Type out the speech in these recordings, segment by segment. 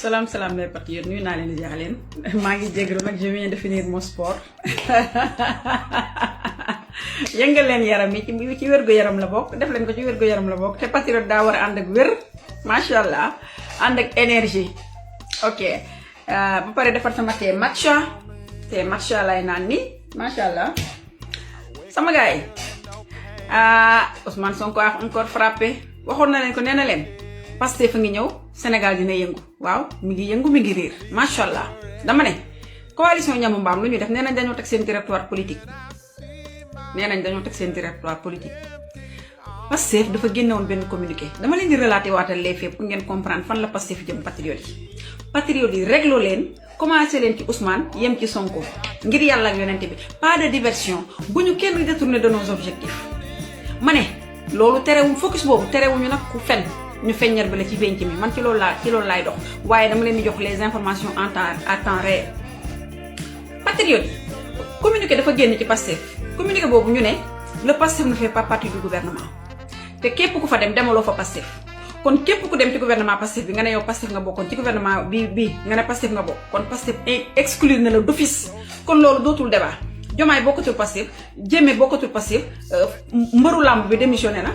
Salam les patriotes, nuyu naa leen di jaar leen maa ngi jégalu nag je viens de finir mon sport yëngal leen yaram yi ci wérgu yaram la bokk def leen ko ci wérgu yaram la bokk te patriote daa war a ànd ak wér macha allah ànd ak énergie ok ba pare defar sama thé matcha lay naan ni macha allah sama gars yi Ousmane Sonko a encore frappé waxoon na leen ko nee na leen Pastef fa ngi ñëw Sénégal dina yëngu waaw mi ngi yëngu mi ngi riir macha allah dama ne coalition ñamu mbaam lu ñu def nee nañ dañoo teg seen territoire politique Pastef dafa génnewoon benn communiqué dama leen di relater waatal les faits pour ngeen comprendre fan la Pastef jëm patriotes yi réglo leen commencé leen ci Ousmane yem ci Sonko ngir yàlla ak yonente bi pas de diversion bu ñu kenn détourné de nos objectifs ma ne loolu terewuñ focus boobu terewuñu nag ku fen ñu feññar ba la ci penc mi man ci loolu laay dox waaye dama leen di jox les informations à temps réel patriote communiqué dafa génn ci Pastef communiqué boobu ñu ne le Pastef ne fait pas partie du gouvernement te képp ku fa dem demaloo fa Pastef kon képp ku dem ci gouvernement Pastef bi nga ne yow Pastef nga bokkoon ci gouvernement bii nga ne Pastef nga bokk kon Pastef exclure na la d'office kon loolu dootul débat Diomaye bokkatul Pastef Diémé bokkatul Pastef mbëru làmb bi démissionné na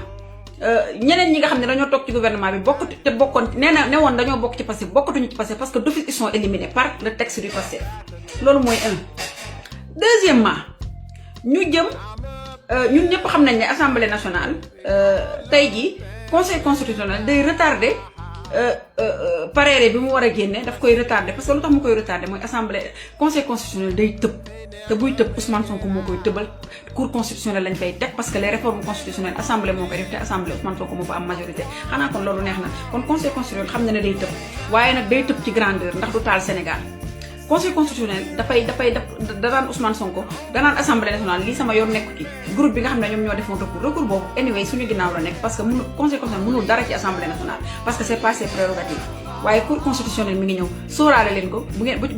ñeneen ñi nga xam ne dañoo toog ci gouvernement bi bokkatu te bokkoon ne woon dañoo bokk ci Pastef bokkatuñu ci Pastef parce que d'office ils sont éliminés par le texte du Pastef loolu mooy deuxièmement ñu jëm ñun ñëpp xam nañ ne assemblée nationale tey jii conseil constitutionnel day retardé paréré bi mu war a génne daf koy retardé parce que lu tax mu koy retardé mooy assemblée conseil constitutionnel day tëb te buy tëb Ousmane Sonko moo koy tëbal cour constitutionnelle lañ fay teg parce que les réformes constitutionnelles assemblée moo koy def te assemblée Ousmane Sonko moo fa am majorité xanaa kon loolu neex na kon conseil constitutionnel xam na ne day tëb waaye nag day tëb ci grandeur ndax du taal Sénégal conseil constitutionnel danaan Ousmane Sonko danaan assemblée nationale lii sama yoon nekku ci groupe bi nga xam ne ñoom ñoo defoon recours boobu anyway suñu ginnaaw la nekk parce que conseil constitutionnel mënul dara ci assemblée nationale parce que c'est pas ses prérogatives waaye cour constitutionnel mi ngi ñëw sóoraale leen ko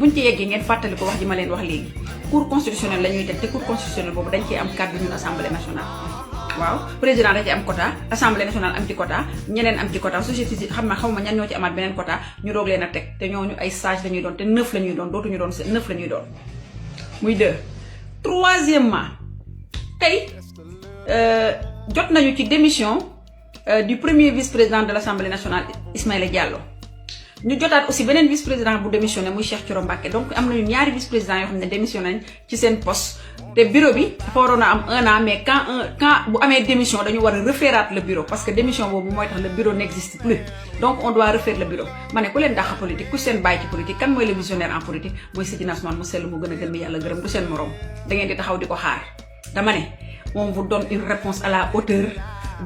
buñ ci yeggee ngeen fàttali ko wax ji ma leen wax léegi cour constitutionnel la ñuy teg te cour constitutionnel boobu dañ ciy am kàddu ñun assemblée nationale waaw président da ci am quota assemblée nationale am ci quota ñeneen am ci quota société ci xaw ma ñan ñoo ci amaat beneen quota ñu doog leen a teg te ñooñu ay sage lañuy doon te 9 la ñuy doon dootuñu doon 9 la ñuy doon muy 2. Troisièmement tey jot nañu ci démission du premier vice-président de l'Assemblée nationale Ismaïla Diallo ñu jotaat aussi beneen vice-président bu démissionné muy Cheikh Thioro Mbacké donc am nañu ñaari vice-président yoo xam ne démissionné nañ ci seen poste te bureau bi dafa waroon a am 1 an mais quand bu amee démission dañu war a refaire le bureau parce que démission boobu mooy tax le bureau n'existe plus donc on doit refaire le bureau ma ne ku leen dàq politique ku seen bàyyi ci politique kan mooy le visionnaire en politique mooy Seydina Ousmane mu sell mu gën a gën mi yàlla gërëm du seen morom da ngeen di taxaw di ko xaar dama ne on vous donne une réponse à la hauteur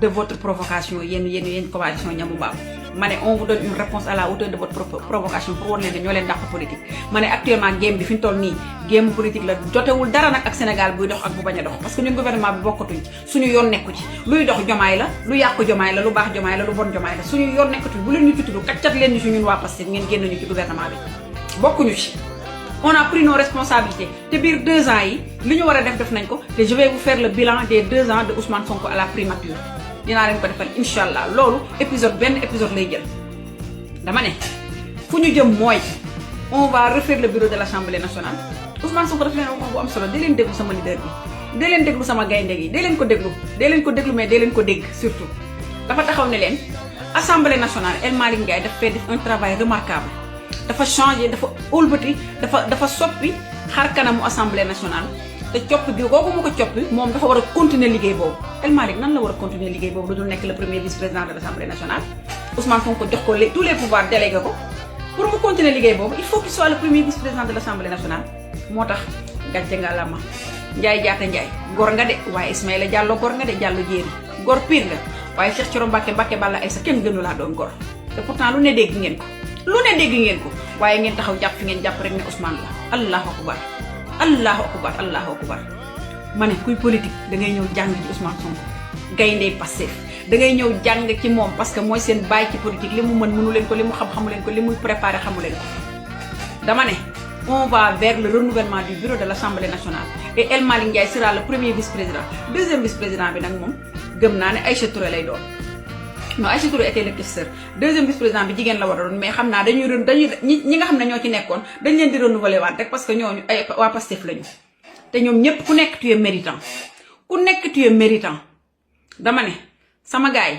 de votre provocation yéen coalition ñamu baaw ma ne on vous donne une réponse à la hauteur de votre provocation pour war leen ne ñoo leen dàq politique ma ne actuellement game bi fi ñu toll nii game politique la jotewul dara nag ak Sénégal buy dox ak bu bañ a dox parce que ñun gouvernement bi bokkatuñ suñu yoon nekku ci luy dox jomaay la lu yàqu jomaay la lu baax jomaay la lu bon jomaay la suñu yoon nekkatuñ bu leen ñu ci tudd kaccat leen ñu si ñun waa Pastef ngeen génn ñu ci gouvernement bi bokkuñu ci on a pris nos responsabilités te biir 2 ans yi li ñu war a def nañ ko te je vais vous faire le bilan des 2 ans de Ousmane Sonko à la primature dinaa leen ko defal incha allah loolu benn épisode lay jël dama ne fu ñu jëm mooy on va refaire le bureau de l'Assemblée nationale Ousmane Sonko daf leen wax bu am solo dee leen déglu sama leader bi dee leen déglu sama gaynde gi dee leen ko déglu mais dee leen ko dégg surtout dafa taxaw ne leen Assemblée nationale El Malick Ndiaye daf fay def un travail remarquable dafa changer dafa ëlbati dafa soppi xar kanamu Assemblée nationale te copp bi kooku mu ko coppi moom dafa war a continuer liggéey boobu El Malick nan la war a continuer liggéey boobu lu dul nekk le premier vice-président de l'Assemblée nationale Ousmane Sonko jox ko tous les pouvoirs délégué ko pour mu continuer liggéey boobu il faut qu'il soit le premier vice-président de l'Assemblée nationale moo tax gàcce nga la ma Ndiaye jaata Ndiaye gor nga de waaye Ismaïla Diallo gor nga de Diallo jéeri gor pire nga waaye Cheikh Thioro Mbacké Balla Aïssa kenn gënu laa doon gor te pourtant lu ne dégg ngeen ko waaye ngeen taxaw jàpp fi ngeen jàpp rek ne Ousmane la allahu akbar ma ne kuy politique da ngay ñëw jàng ci Ousmane Sonko gayndey Pastef da ngay ñëw jàng ci moom parce que mooy seen bàyyi ci politique li mu mën mënu leen ko li mu xam xamu leen ko li muy préparé xamu leen ko dama ne on va vers le renouvellement du bureau de l'Assemblée nationale et El Malick Ndiaye sera le premier vice-président deuxième vice-président bi nag moom gëm naa ne Aïcha Touré lay doon non Aïcha Touré était le questeur deuxième vice-président bi jigéen la war a doon mais xam naa dañuy ñi nga xam ne ñoo ci nekkoon dañ leen di renouveler waat rek parce que ñooñu ay waa Pastef lañu te ñoom ñëpp ku nekk tu es méritant ku nekk tu es méritant dama ne sama gars yi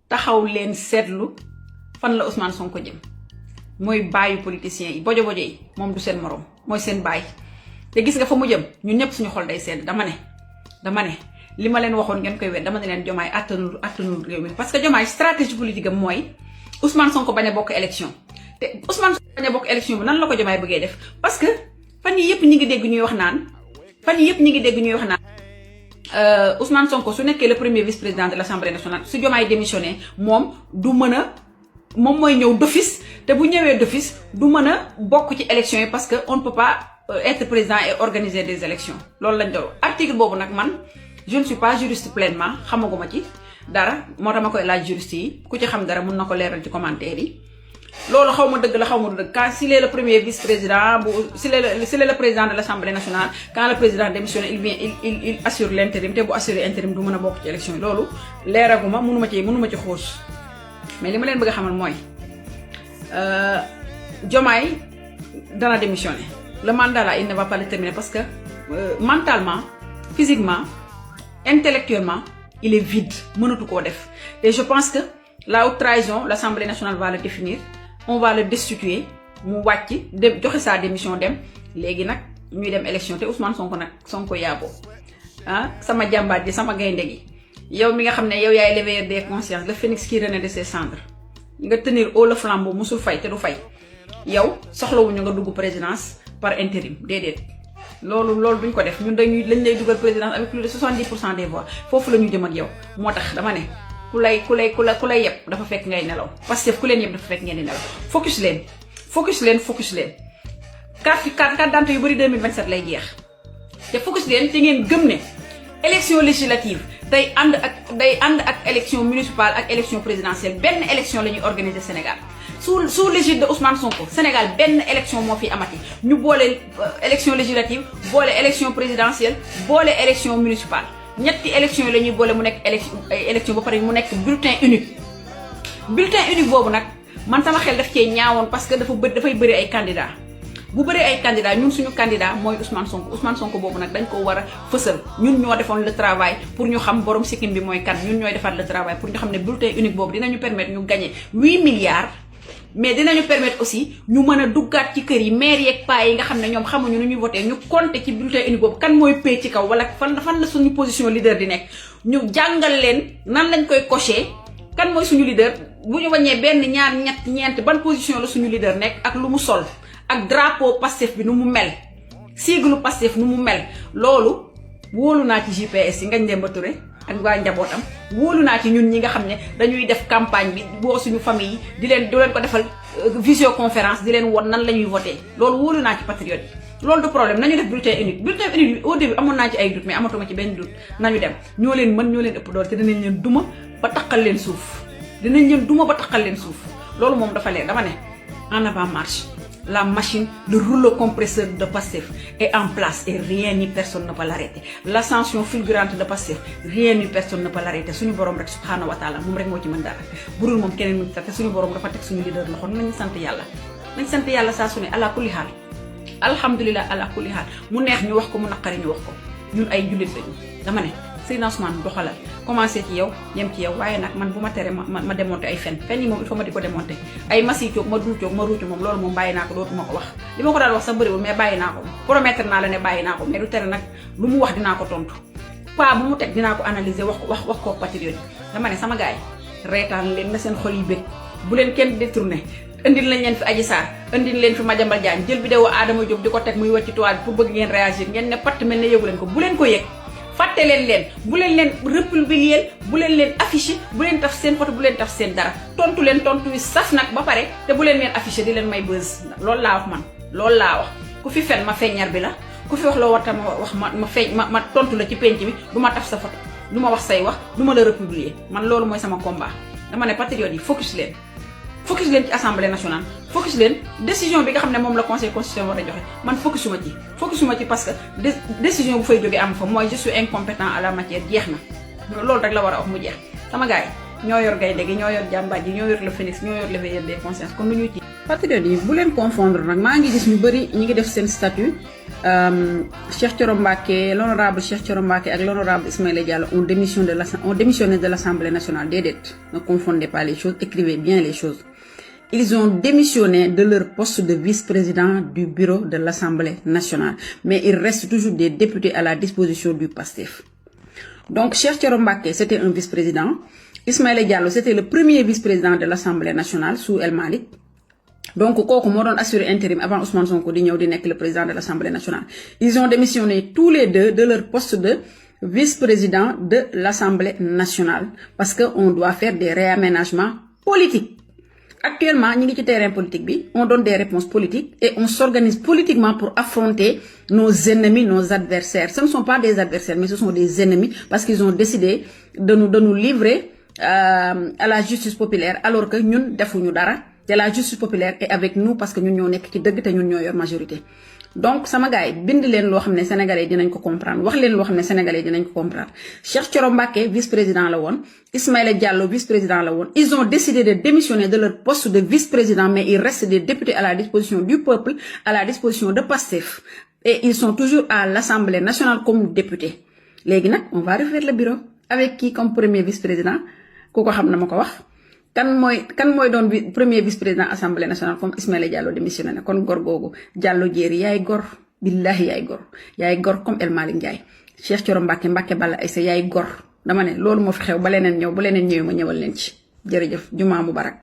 taxaw leen seetlu fan la Ousmane Sonko jëm mooy bàyyi politiciens yi bojo yi moom du seen morom mooy seen bàyyi te gis nga fa mu jëm ñun ñëpp suñu xol day sedd dama ne li ma leen waxoon ngeen koy wet dama ne leen Diomaye attanul réew mi parce que Diomaye stratégie politique am mooy Ousmane Sonko bañ a bokk élection te Ousmane Sonko bañ a bokk élection bi nan la ko Diomaye bëggee def parce que fan yi yëpp ñi ngi dégg ñuy wax naan Ousmane Sonko su nekkee le premier vice-président de l'Assemblée nationale su Diomaye démissionné moom du mën a moom mooy ñëw d'office te bu ñëwee d'office du mën a bokk ci élection yi parce que on ne peut pas être président et organiser des élections loolu lañ doon article boobu nag man je ne suis pas juriste pleinement xamaguma ci dara moo tax ma koy laaj juriste yi ku ci xam dara mun na ko leeral ci commentaire yi loolu xaw ma dëgg la xaw ma du dëgg quand s'il est le premier vice-président s'il est le président de l'Assemblée nationale quand le président démissionne il assure l'intérim te bu assurer intérim du mën a bokk ci élection yi loolu leeraguma mënuma ci xuus mais li ma leen bëgg a xamal mooy Diomaye dana démissionner le mandat là il ne va pas le terminer parce que mentalement physiquement intellectuellement il est vide mënatu koo def et je pense que la haute trahison l'Assemblée nationale va le définir on va le destituer mu wàcc dem joxe sa démission dem léegi nag ñuy dem élection te Ousmane Sonko yaaboo sama jàmbaat ji sama gaynde gi yow mi nga xam ne yow yaay l'éveilleur des consciences le phénix qui renaît de ses cendres nga tenir haut le flambeau musul fay te du fay yow soxlawuñu nga dugg présidence par intérim déedéet loolu duñ ko def ñun lañ lay dugal présidence avec plus de 70% des voix foofu la ñu jëm ak yow moo tax dama ne ku lay yeb dafa fekk ngay nelaw parce que ku leen yeb dafa fekk ngeen di nelaw focus leen carte d'identité yu bëri 2027 lay jeex te focus leen te ngeen gëm ne élection législative day ànd ak élection municipale ak élection présidentielle benn élection la ñuy organiser Sénégal sous l'égide de Ousmane Sonko Sénégal benn élection moo fi amati ñu boole élection législative boole élection présidentielle boole élection municipale ñetti élection yi la ñuy boole mu nekk élection ba pare mu nekk bulletin unique boobu nag man sama xel daf cee ñaawoon parce que dafay bëri ay candidats bu bëree ay candidats ñun suñu candidat mooy Ousmane Sonko boobu nag dañ ko war a fësal ñun ñoo defoon le travail pour ñu xam borom sikkim bi mooy kan ñun ñooy defaat le travail pour ñu xam ne bulletin unique boobu dinañu permettre ñu gagner 8 milliards mais dinañu permettre aussi ñu mën a duggaat ci kër yi maire yeeg paa yi nga xam ne ñoom xamuñu nu ñuy voté ñu compter ci bulletin unique boobu kan mooy pay ci kaw wala fan la suñu position leader di nekk ñu jàngal leen nan lañ koy cocher kan mooy suñu leader bu ñu wàññee benn ñaar ñeent ban position la suñu leader nekk ak lu mu sol ak drapeau Pastef bi nu mu mel sigle Pastef nu mu mel loolu wóolu naa ci GPS yi Ngagne Demba Touré ak waa njabootam wóolu naa ci ñun ñi nga xam ne dañuy def campagne bi boo suñu famille yi di leen ko defal visioconférence di leen won nan la ñuy voté loolu wóolu naa ci patriote yi loolu du problème nañu def bulletin unique bi au début amoon naa ci ay doute mais amatuma ci benn doute nañu dem ñoo leen mën ñoo leen ëpp doole te dinañ leen duma ba taqal leen suuf loolu moom dafa leer dama ne en avant marche la machine, le rouleau compresseur de Pastef est en place et rien ni personne ne peut l'arrêter. L'ascension fulgurante de Pastef, rien ni personne ne peut l'arrêter. Suñu borom rek subhanahu wa ta'ala moom rek moo ci mën dara burul moom keneen mu te suñu borom dafa teg suñu leader loxo nañu sant yàlla saa su ne ala kulli haal alhamdulilah ala kulli haal mu neex ñu wax ko mu naqari ñu wax ko ñun ay jullit lañu dama ne Seydina Ousmane doxalal commencé ci yow yem ci yow waaye nag man bu ma tere ma démonter ay fen yi moom il faut ma di ko démonter ay masi coog ma dul coog ma ruucu moom loolu moom bàyyi naa ko dootuma ko wax li ma ko daal wax sax bëriwul mais bàyyi naa ko promettre naa la ne bàyyi naa ko mais du tere nag lu mu wax dinaa ko tontu pas bu mu teg dinaa ko analyser wax ko patriote dama ne sama gars yi reetaan leen na seen xol yi bëgg bu leen kenn détourné indil nañ leen fi Adji Sarr indil leen fi Madiambal Diagne jël vidéo Adama Diop di ko teg muy wàcc ci toile pour bëgg ngeen réagir ngeen ne patt mel ne yëgu leen ko bu leen ko yëg fàtte leen bu leen republier bu leen afficher bu leen taf seen photo bu leen taf seen dara tontu leen tontu wi saf nag ba pare te bu leen afficher di leen may buzz loolu laa wax man loolu laa wax ku fi fen ma feeñar bi la ku fi wax loo war tam wax ma tontu la ci penc bi du ma taf sa photo du ma wax say wax du ma la republier man loolu mooy sama combat dama ne patriote yi focus leen ci assemblée nationale focus leen décision bi nga xam ne moom la conseil constitutionnel war a joxe man focusuma ci parce que décision bu fay jógee am fa mooy je suis incompétent à la matière jeex na loolu rek la war a wax mu jeex sama gars ñoo yor gaynde gi ñoo yor jàmbaaj yi ñoo yor le phénix ñoo yor le veilleur des consciences kon lu ñuy tiit. patriotes yi bu leen confondre nag maa ngi gis ñu bëri ñi ngi def seen statut Cheikh Thioro Mbacké l'honorable Cheikh Thioro Mbacké ak l'honorable Ismaïla Diallo ont démissionné de l'Assemblée nationale. Déedéet, ne confondez pas les choses, écrivez bien les choses. Ils ont démissionné de leur poste de vice-président du bureau de l'Assemblée nationale, mais ils restent toujours des députés à la disposition du PASTEF. Donc Cheikh Thioro Mbacké, c'était un vice-président. Ismaïla Diallo, c'était le premier vice-président de l'Assemblée nationale sous El Malick. Donc kooku moo doon assurer intérim avant Ousmane Sonko di ñëw di nekk le président de l'Assemblée nationale. Ils ont démissionné tous les deux de leur poste de vice-président de l'Assemblée nationale parce que on doit faire des réaménagements politiques. Actuellement ñi ngi ci terrain politique bi, on donne des réponses politiques et on s'organise politiquement pour affronter nos ennemis, nos adversaires. Ce ne sont pas des adversaires, mais ce sont des ennemis parce qu'ils ont décidé de nous livrer à la justice populaire alors que ñun defuñu dara. te la justice populaire est avec nous parce que ñun ñoo nekk ci dëgg te ñun ñoo yor majorité. Donc sama gars yi bind leen loo xam ne sénégalais dinañ ko comprendre wax leen loo xam ne sénégalais dinañ ko comprendre. Cheikh Thioro Mbacké vice-président la woon, Ismaïla Diallo vice-président la woon. Ils ont décidé de démissionner de leur poste de vice-président mais ils restent des députés à la disposition du peuple, à la disposition de PASTEF et ils sont toujours à l'Assemblée nationale comme députés. Léegi nag on va refaire le bureau avec qui comme premier vice-président ku ko xam na ma ko wax. kan mooy doon premier vice-président assemblée nationale comme Ismaïla Diallo démissionné na kon gor googu Diallo jéeri yaay gor billahi yaay gor comme El Malick Ndiaye Cheikh Thioro Mbacké Balla Aïssa yaay gor dama ne loolu moo fi xew ba leneen ñëw bu leneen ñëwee ma ñëwal leen ci jërëjëf jumaa mubarak